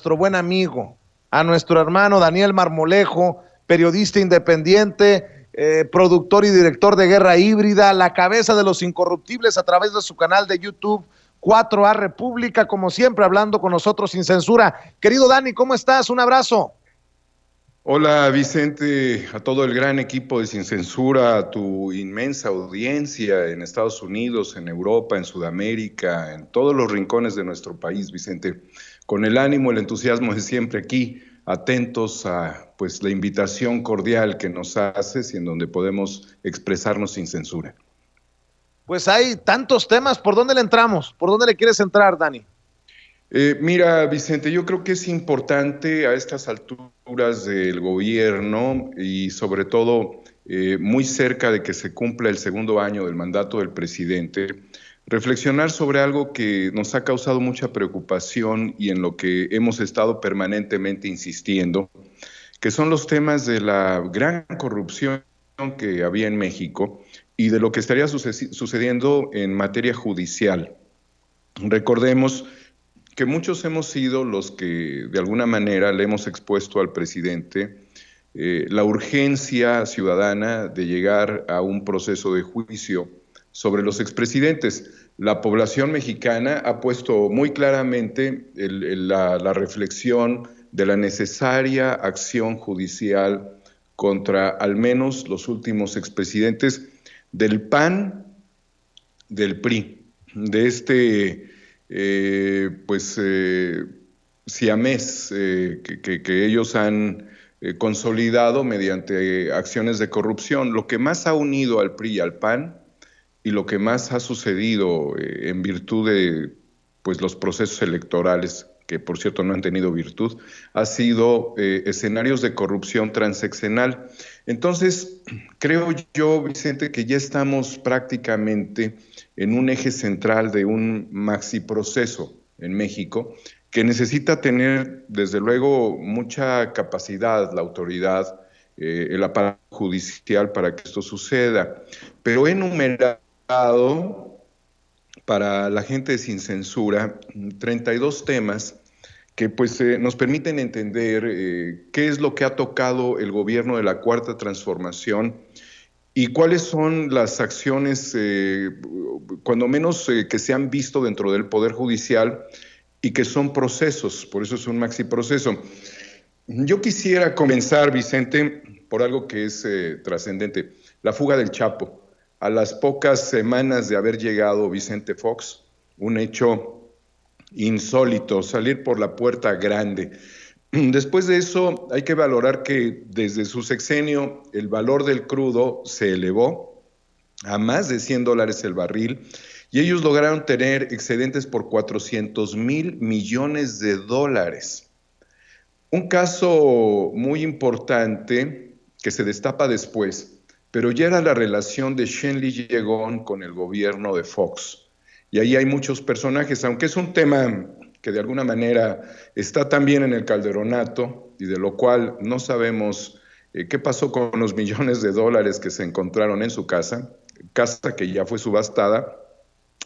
nuestro buen amigo, a nuestro hermano Daniel Marmolejo, periodista independiente, productor y director de Guerra Híbrida, la cabeza de los incorruptibles a través de su canal de YouTube 4A República, como siempre, hablando con nosotros sin censura. Querido Dani, ¿cómo estás? Un abrazo. Hola Vicente, a todo el gran equipo de Sin Censura, a tu inmensa audiencia en Estados Unidos, en Europa, en Sudamérica, en todos los rincones de nuestro país, Vicente. Con el ánimo, el entusiasmo de siempre aquí, atentos a pues la invitación cordial que nos haces y en donde podemos expresarnos sin censura. Pues hay tantos temas, ¿por dónde le entramos? ¿Por dónde le quieres entrar, Dani? Mira, Vicente, yo creo que es importante a estas alturas del gobierno y sobre todo muy cerca de que se cumpla el segundo año del mandato del presidente, reflexionar sobre algo que nos ha causado mucha preocupación y en lo que hemos estado permanentemente insistiendo, que son los temas de la gran corrupción que había en México y de lo que estaría sucediendo en materia judicial. Recordemos que muchos hemos sido los que de alguna manera le hemos expuesto al presidente la urgencia ciudadana de llegar a un proceso de juicio sobre los expresidentes. La población mexicana ha puesto muy claramente la reflexión de la necesaria acción judicial contra al menos los últimos expresidentes del PAN, del PRI, de este siamés que ellos han consolidado mediante acciones de corrupción. Lo que más ha unido al PRI y al PAN y lo que más ha sucedido en virtud de pues, los procesos electorales, que por cierto no han tenido virtud, ha sido escenarios de corrupción transeccional. Entonces, creo yo, Vicente, que ya estamos prácticamente en un eje central de un maxi proceso en México que necesita tener, desde luego, mucha capacidad, la autoridad, el aparato judicial para que esto suceda. Pero he enumerado para la gente sin censura 32 temas que pues nos permiten entender qué es lo que ha tocado el gobierno de la Cuarta Transformación y cuáles son las acciones, cuando menos que se han visto dentro del Poder Judicial y que son procesos, por eso es un maxi proceso. Yo quisiera comenzar, Vicente, por algo que es trascendente, la fuga del Chapo. A las pocas semanas de haber llegado Vicente Fox, un hecho insólito, salir por la puerta grande. Después de eso, hay que valorar que desde su sexenio el valor del crudo se elevó a más de $100 el barril y ellos lograron tener excedentes por 400,000 millones de dólares. Un caso muy importante que se destapa después, pero ya era la relación de Shenli Yegón con el gobierno de Fox. Y ahí hay muchos personajes, aunque es un tema que de alguna manera está también en el calderonato y de lo cual no sabemos qué pasó con los millones de dólares que se encontraron en su casa que ya fue subastada.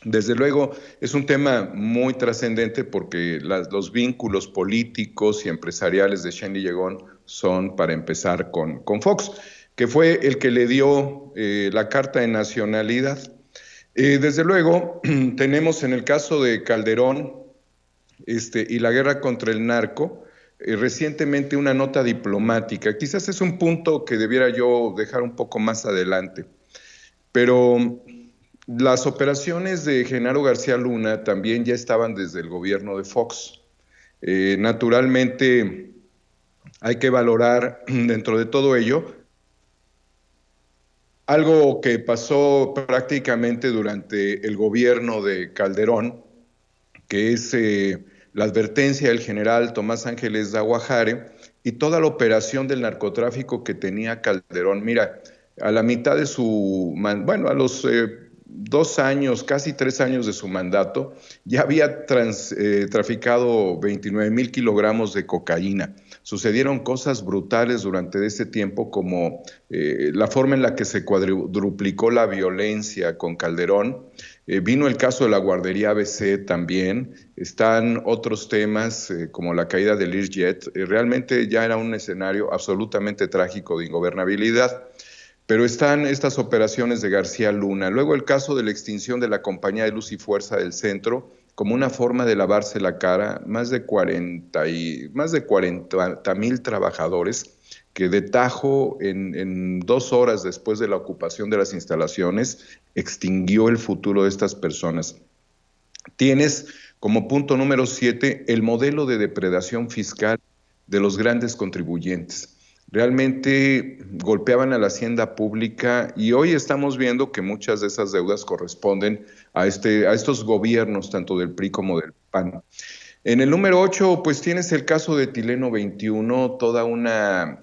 Desde luego es un tema muy trascendente porque los vínculos políticos y empresariales de Shenli Yegón son, para empezar, con Fox, que fue el que le dio la carta de nacionalidad. Desde luego, tenemos en el caso de Calderón y la guerra contra el narco, recientemente una nota diplomática. Quizás es un punto que debiera yo dejar un poco más adelante, pero las operaciones de Genaro García Luna también ya estaban desde el gobierno de Fox. Naturalmente, hay que valorar dentro de todo ello algo que pasó prácticamente durante el gobierno de Calderón, que es la advertencia del general Tomás Ángeles de Aguajare y toda la operación del narcotráfico que tenía Calderón. Mira, a la mitad de a los 2 años, casi 3 años de su mandato, ya había traficado 29,000 kilogramos de cocaína. Sucedieron cosas brutales durante ese tiempo, como la forma en la que se cuadruplicó la violencia con Calderón, Vino el caso de la guardería ABC también. Están otros temas como la caída del Learjet. Realmente ya era un escenario absolutamente trágico de ingobernabilidad. Pero están estas operaciones de García Luna. Luego el caso de la extinción de la Compañía de Luz y Fuerza del Centro como una forma de lavarse la cara. Más de 40,000 trabajadores que de tajo en 2 horas después de la ocupación de las instalaciones extinguió el futuro de estas personas. Tienes como punto número 7 el modelo de depredación fiscal de los grandes contribuyentes. Realmente golpeaban a la hacienda pública y hoy estamos viendo que muchas de esas deudas corresponden a estos gobiernos, tanto del PRI como del PAN. En el número 8, pues tienes el caso de Tileno 21, toda una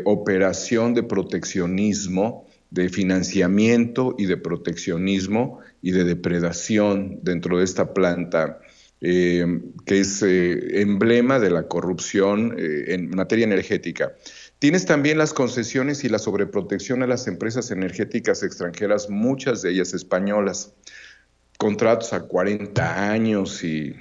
operación de proteccionismo, de financiamiento y de proteccionismo y de depredación dentro de esta planta, que es emblema de la corrupción en materia energética. Tienes también las concesiones y la sobreprotección a las empresas energéticas extranjeras, muchas de ellas españolas, contratos a 40 años y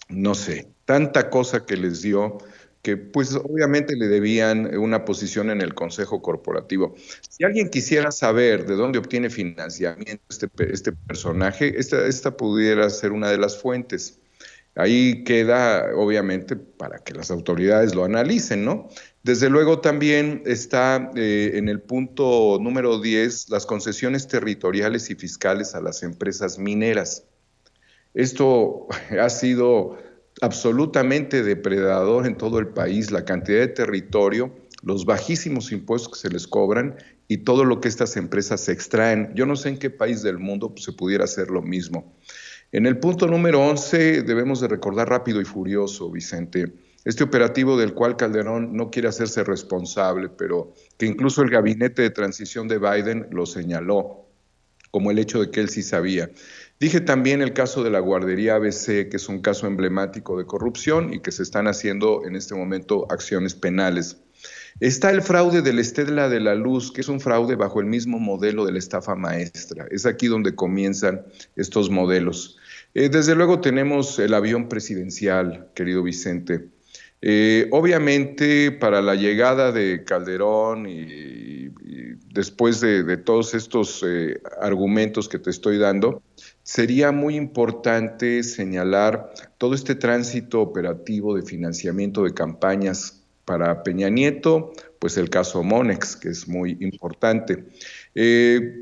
no sé, tanta cosa que les dio que pues obviamente le debían una posición en el Consejo Corporativo. Si alguien quisiera saber de dónde obtiene financiamiento este personaje, esta pudiera ser una de las fuentes. Ahí queda, obviamente, para que las autoridades lo analicen, ¿no? Desde luego también está en el punto número 10 las concesiones territoriales y fiscales a las empresas mineras. Esto ha sido absolutamente depredador en todo el país, la cantidad de territorio, los bajísimos impuestos que se les cobran y todo lo que estas empresas extraen. Yo no sé en qué país del mundo se pudiera hacer lo mismo. En el punto número 11 debemos de recordar Rápido y Furioso, Vicente, este operativo del cual Calderón no quiere hacerse responsable, pero que incluso el gabinete de transición de Biden lo señaló como el hecho de que él sí sabía. Dije también el caso de la guardería ABC, que es un caso emblemático de corrupción y que se están haciendo en este momento acciones penales. Está el fraude de la Estela de la Luz, que es un fraude bajo el mismo modelo de la estafa maestra. Es aquí donde comienzan estos modelos. Desde luego tenemos el avión presidencial, querido Vicente. Obviamente, para la llegada de Calderón y después de todos estos argumentos que te estoy dando, sería muy importante señalar todo este tránsito operativo de financiamiento de campañas para Peña Nieto, pues el caso Monex, que es muy importante.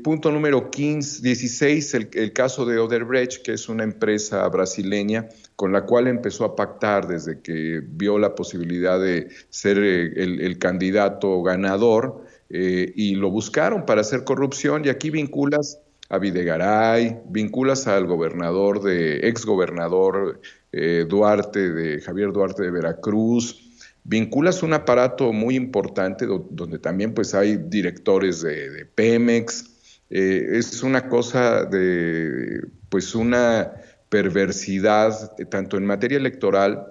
Punto número 16, el caso de Odebrecht, que es una empresa brasileña con la cual empezó a pactar desde que vio la posibilidad de ser el candidato ganador y lo buscaron para hacer corrupción y aquí vinculas a Videgaray, vinculas al exgobernador Duarte, de Javier Duarte de Veracruz, vinculas un aparato muy importante donde también pues hay directores de Pemex, es una cosa de pues una perversidad tanto en materia electoral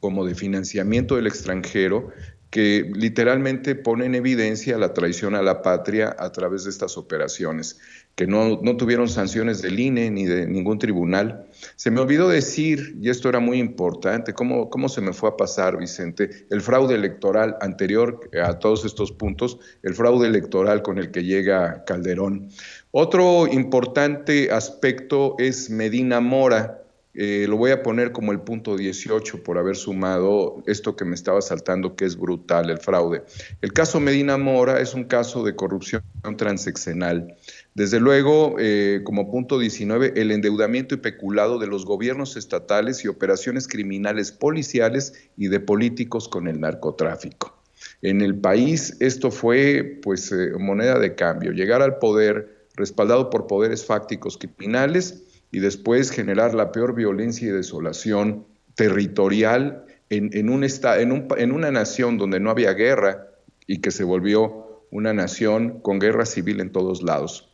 como de financiamiento del extranjero que literalmente pone en evidencia la traición a la patria a través de estas operaciones, que no tuvieron sanciones del INE ni de ningún tribunal. Se me olvidó decir, y esto era muy importante, cómo se me fue a pasar, Vicente, el fraude electoral anterior a todos estos puntos, el fraude electoral con el que llega Calderón. Otro importante aspecto es Medina Mora. Lo voy a poner como el punto 18 por haber sumado esto que me estaba saltando, que es brutal, el fraude. El caso Medina Mora es un caso de corrupción transeccional. Desde luego, como punto 19, el endeudamiento y peculado de los gobiernos estatales y operaciones criminales policiales y de políticos con el narcotráfico. En el país esto fue pues moneda de cambio, llegar al poder respaldado por poderes fácticos criminales y después generar la peor violencia y desolación territorial en una nación donde no había guerra y que se volvió una nación con guerra civil en todos lados,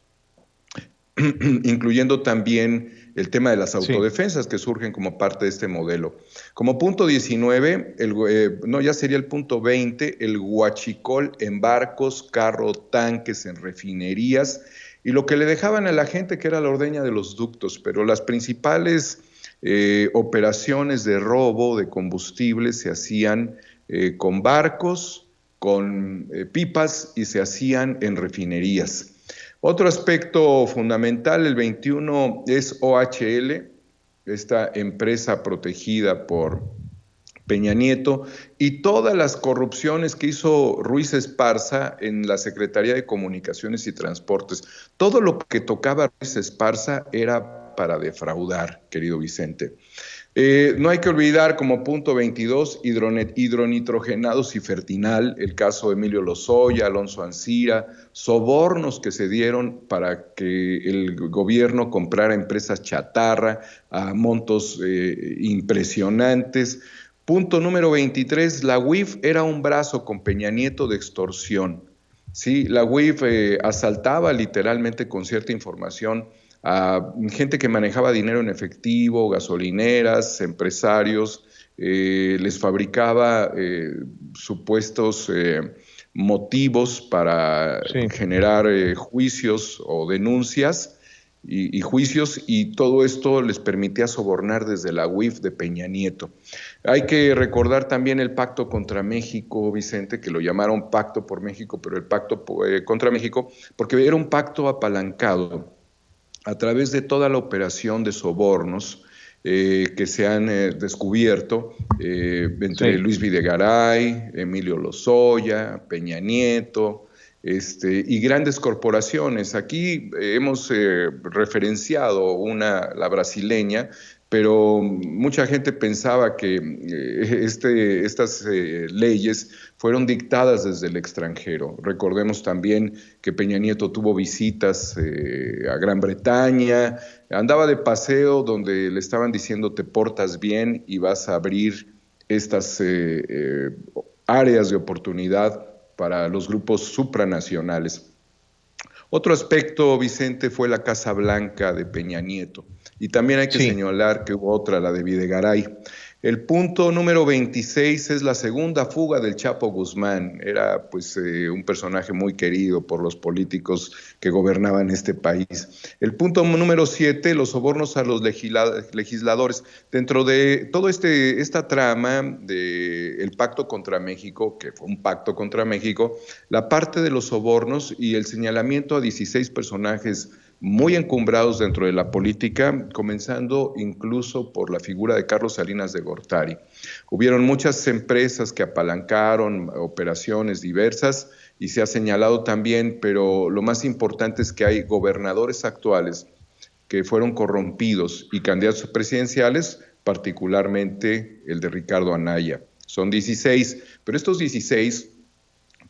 incluyendo también el tema de las autodefensas que surgen como parte de este modelo. Como punto 19, ya sería el punto 20, el huachicol en barcos, tanques, en refinerías y lo que le dejaban a la gente que era la ordeña de los ductos, pero las principales operaciones de robo de combustible se hacían con barcos, con pipas y se hacían en refinerías. Otro aspecto fundamental, el 21, es OHL, esta empresa protegida por Peña Nieto, y todas las corrupciones que hizo Ruiz Esparza en la Secretaría de Comunicaciones y Transportes. Todo lo que tocaba Ruiz Esparza era para defraudar, querido Vicente. No hay que olvidar como punto 22, hidronitrogenados y Fertinal, el caso de Emilio Lozoya, Alonso Ancira, sobornos que se dieron para que el gobierno comprara empresas chatarra a montos impresionantes. Punto número 23, la UIF era un brazo con Peña Nieto de extorsión. Sí, la UIF asaltaba literalmente con cierta información a gente que manejaba dinero en efectivo, gasolineras, empresarios, les fabricaba supuestos motivos para generar juicios o denuncias y juicios, y todo esto les permitía sobornar desde la UIF de Peña Nieto. Hay que recordar también el pacto contra México, Vicente, que lo llamaron pacto por México, pero el pacto contra México, porque era un pacto apalancado a través de toda la operación de sobornos que se han descubierto entre Luis Videgaray, Emilio Lozoya, Peña Nieto, y grandes corporaciones. Aquí hemos referenciado la brasileña, pero mucha gente pensaba que estas leyes fueron dictadas desde el extranjero. Recordemos también que Peña Nieto tuvo visitas a Gran Bretaña, andaba de paseo donde le estaban diciendo te portas bien y vas a abrir estas áreas de oportunidad para los grupos supranacionales. Otro aspecto, Vicente, fue la Casa Blanca de Peña Nieto. Y también hay que señalar que hubo otra, la de Videgaray. El punto número 26 es la segunda fuga del Chapo Guzmán. Era pues un personaje muy querido por los políticos que gobernaban este país. El punto número 7, los sobornos a los legisladores. Dentro de todo esta trama del pacto contra México, que fue un pacto contra México, la parte de los sobornos y el señalamiento a 16 personajes muy encumbrados dentro de la política, comenzando incluso por la figura de Carlos Salinas de Gortari. Hubieron muchas empresas que apalancaron operaciones diversas y se ha señalado también, pero lo más importante es que hay gobernadores actuales que fueron corrompidos y candidatos presidenciales, particularmente el de Ricardo Anaya. Son 16, pero estos 16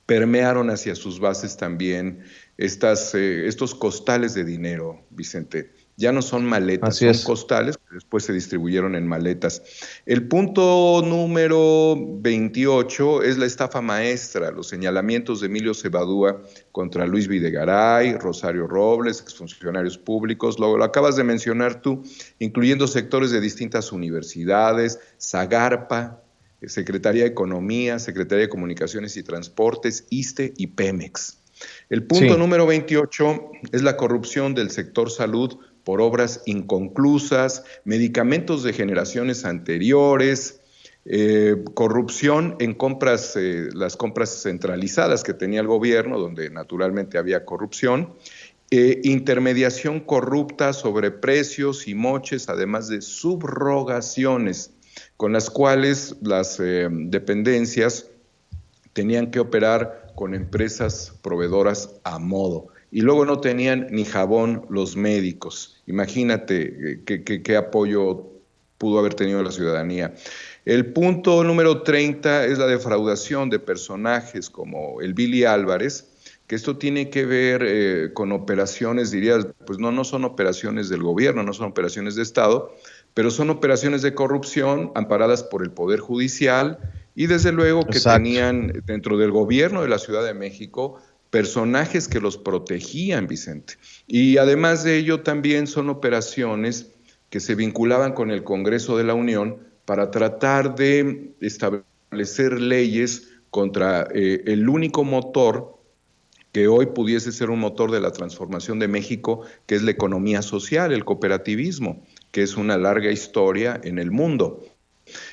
permearon hacia sus bases también estos costales de dinero, Vicente. Ya no son maletas, son costales que después se distribuyeron en maletas. El punto número 28 es la estafa maestra, los señalamientos de Emilio Cebadúa contra Luis Videgaray, Rosario Robles, exfuncionarios públicos, lo acabas de mencionar tú, incluyendo sectores de distintas universidades, Zagarpa, Secretaría de Economía, Secretaría de Comunicaciones y Transportes, ISSSTE y Pemex. El punto número 28 es la corrupción del sector salud por obras inconclusas, medicamentos de generaciones anteriores, corrupción en compras, las compras centralizadas que tenía el gobierno, donde naturalmente había corrupción, intermediación corrupta sobre precios y moches, además de subrogaciones, con las cuales las dependencias tenían que operar con empresas proveedoras a modo. Y luego no tenían ni jabón los médicos. Imagínate qué apoyo pudo haber tenido la ciudadanía. El punto número 30 es la defraudación de personajes como el Billy Álvarez, que esto tiene que ver con operaciones, dirías, pues no son operaciones del gobierno, no son operaciones de Estado, pero son operaciones de corrupción amparadas por el Poder Judicial y desde luego que tenían dentro del gobierno de la Ciudad de México personajes que los protegían, Vicente. Y además de ello también son operaciones que se vinculaban con el Congreso de la Unión para tratar de establecer leyes contra el único motor que hoy pudiese ser un motor de la transformación de México, que es la economía social, el cooperativismo, que es una larga historia en el mundo.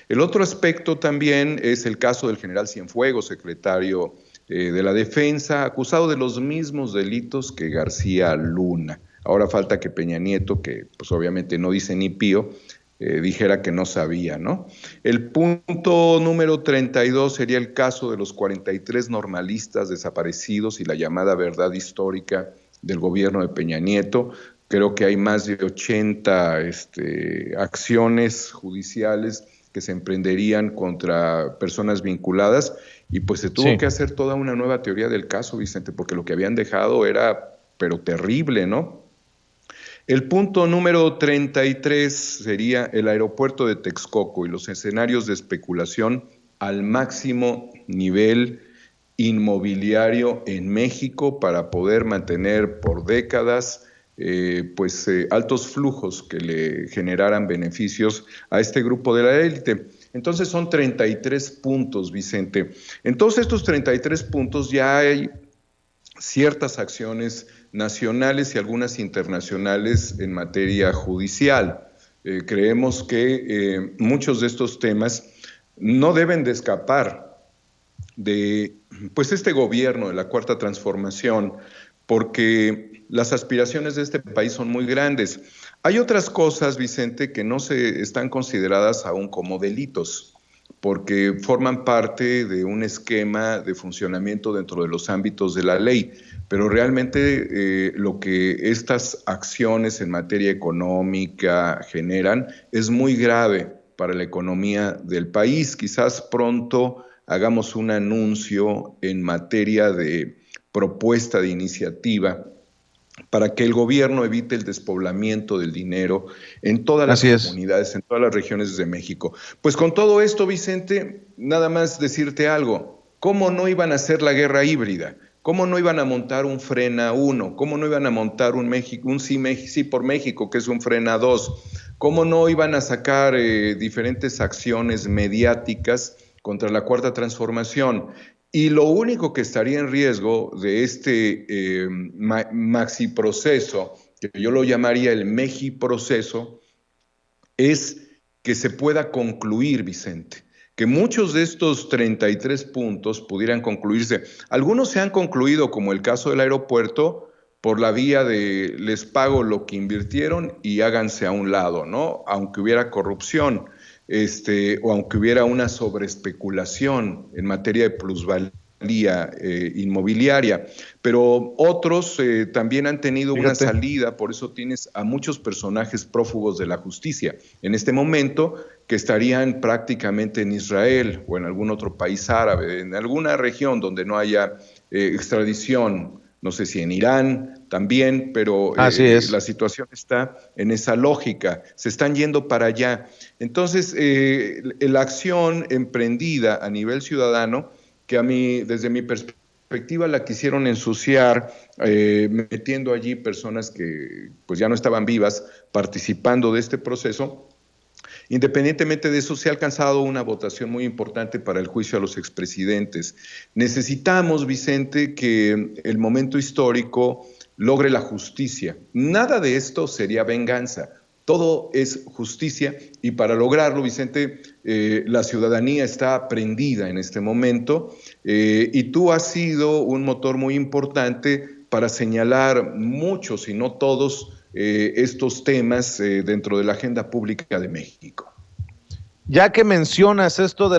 El otro aspecto también es el caso del general Cienfuegos, secretario de la Defensa, acusado de los mismos delitos que García Luna. Ahora falta que Peña Nieto, que pues obviamente no dice ni pío, dijera que no sabía, ¿no? El punto número 32 sería el caso de los 43 normalistas desaparecidos y la llamada verdad histórica del gobierno de Peña Nieto. Creo que hay más de 80 acciones judiciales que se emprenderían contra personas vinculadas y pues se tuvo que hacer toda una nueva teoría del caso, Vicente, porque lo que habían dejado era, pero terrible, ¿no? El punto número 33 sería el aeropuerto de Texcoco y los escenarios de especulación al máximo nivel inmobiliario en México para poder mantener por décadas altos flujos que le generaran beneficios a este grupo de la élite. Entonces son 33 puntos, Vicente. En todos estos 33 puntos ya hay ciertas acciones nacionales y algunas internacionales en materia judicial. Creemos que muchos de estos temas no deben de escapar de pues este gobierno de la Cuarta Transformación, porque las aspiraciones de este país son muy grandes. Hay otras cosas, Vicente, que no se están consideradas aún como delitos, porque forman parte de un esquema de funcionamiento dentro de los ámbitos de la ley, pero realmente lo que estas acciones en materia económica generan es muy grave para la economía del país. Quizás pronto hagamos un anuncio en materia de propuesta de iniciativa para que el gobierno evite el despoblamiento del dinero en todas las comunidades, en todas las regiones de México. Pues con todo esto, Vicente, nada más decirte algo. ¿Cómo no iban a hacer la guerra híbrida? ¿Cómo no iban a montar un Frena 1? ¿Cómo no iban a montar un sí por México, que es un Frena 2? ¿Cómo no iban a sacar diferentes acciones mediáticas contra la Cuarta Transformación? Y lo único que estaría en riesgo de este maxi proceso, que yo lo llamaría el Meji proceso, es que se pueda concluir, Vicente, que muchos de estos 33 puntos pudieran concluirse. Algunos se han concluido, como el caso del aeropuerto, por la vía de les pago lo que invirtieron y háganse a un lado, ¿no? Aunque hubiera corrupción. O aunque hubiera una sobreespeculación en materia de plusvalía inmobiliaria. Pero otros también han tenido una salida, por eso tienes a muchos personajes prófugos de la justicia en este momento que estarían prácticamente en Israel o en algún otro país árabe, en alguna región donde no haya extradición. No sé si en Irán también, pero la situación está en esa lógica, se están yendo para allá. Entonces, la acción emprendida a nivel ciudadano, que a mí, desde mi perspectiva, la quisieron ensuciar, metiendo allí personas que pues ya no estaban vivas, participando de este proceso. Independientemente de eso, se ha alcanzado una votación muy importante para el juicio a los expresidentes. Necesitamos, Vicente, que el momento histórico logre la justicia. Nada de esto sería venganza. Todo es justicia y para lograrlo, Vicente, la ciudadanía está prendida en este momento y tú has sido un motor muy importante para señalar muchos, si no todos, estos temas dentro de la agenda pública de México. Ya que mencionas esto de la